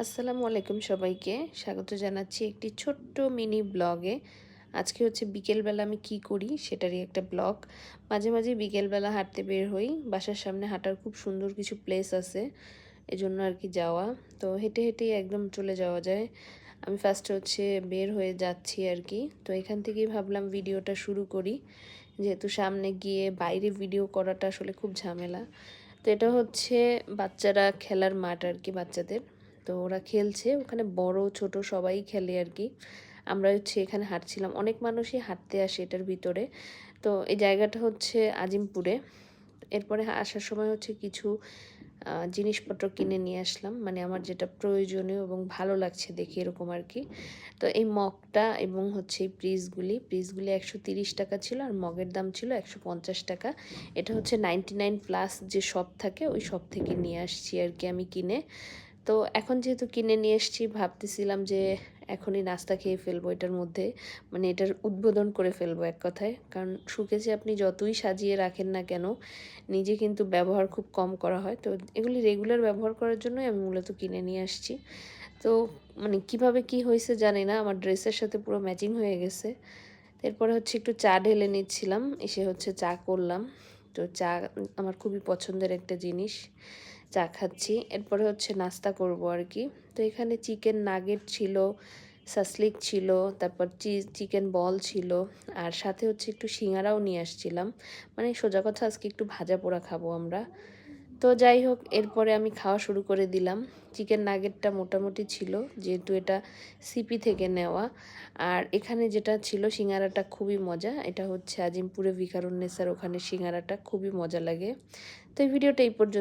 আসসালামু আলাইকুম সবাইকে স্বাগত জানাচ্ছি একটি ছোট্ট মিনি ব্লগে। আজকে হচ্ছে বিকেলবেলা আমি কি করি সেটারই একটা ব্লগ। মাঝে মাঝে বিকেলবেলা হাঁটতে বের হই, বাসার সামনে হাঁটার খুব সুন্দর কিছু প্লেস আছে, এজন্য আর কি যাওয়া। তো হেঁটে হেঁটেই একদম চলে যাওয়া যায়। আমি ফার্স্টে হচ্ছে বের হয়ে যাচ্ছি আর কি। তো এখান থেকেই ভাবলাম ভিডিওটা শুরু করি, যেহেতু সামনে গিয়ে বাইরে ভিডিও করাটা আসলে খুব ঝামেলা। তো এটা হচ্ছে বাচ্চারা খেলার মাঠ আর কি, বাচ্চাদের। তো ওরা খেলছে ওখানে, বড় ছোট সবাই খেলে আর কি। আমরা হচ্ছে এখানে হাঁটছিলাম, অনেক মানুষই হাঁটতে আসে এটার ভিতরে। তো এই জায়গাটা হচ্ছে আজিমপুরে। এরপরে আসার সময় হচ্ছে কিছু জিনিসপত্র কিনে নিয়ে আসলাম, মানে আমার যেটা প্রয়োজনীয় এবং ভালো লাগছে দেখে এরকম আর কি। তো এই মগটা এবং হচ্ছে এই প্রিজগুলি 130 টাকা ছিল, আর মগের দাম ছিল 150 টাকা। এটা হচ্ছে 99+ যে শপ থাকে ওই শপ থেকে নিয়ে আসছি আর কি আমি কিনে। তো এখন যেহেতু কিনে নিয়ে এসেছি, ভাবতেছিলাম যে এখনই নাস্তা খেয়ে ফেলবো এটার মধ্যে, মানে এটার উদ্বোধন করে ফেলবো এক কথায়। কারণ শুকেছে আপনি যতই সাজিয়ে রাখেন না কেন, নিজে কিন্তু ব্যবহার খুব কম করা হয়। তো এগুলি রেগুলার ব্যবহার করার জন্যই আমি মূলত কিনে নিয়ে আসছি। তো মানে কিভাবে কি হয়েছে জানি না, আমার ড্রেসের সাথে পুরো ম্যাচিং হয়ে গেছে। এরপরে হচ্ছে একটু চা ঢেলে নিচ্ছিলাম, এসে হচ্ছে চা করলাম। তো চা আমার খুবই পছন্দের একটা জিনিস, চা খাচ্ছি। এরপরে হচ্ছে নাস্তা করব আর কি। তো এখানে চিকেন নাগেট ছিল, সাসলিক ছিল, তারপর চিকেন বল ছিল, আর সাথে হচ্ছে একটু সিঙ্গারাও নিয়ে আসছিলাম। মানে সোজা কথা আজকে একটু ভাজা পোড়া খাবো আমরা। তো যাই হোক, এরপরে আমি খাওয়া শুরু করে দিলাম। চিকেন নাগেটটা মোটামুটি ছিল, যেহেতু এটা সিপি থেকে নেওয়া। আর এখানে যেটা ছিল সিঙ্গারাটা খুবই মজা, এটা হচ্ছে আজিমপুরে ভিকারুননেসার ওখানে সিঙ্গারাটা খুবই মজা লাগে। তো এই ভিডিওটা এই পর্যন্ত।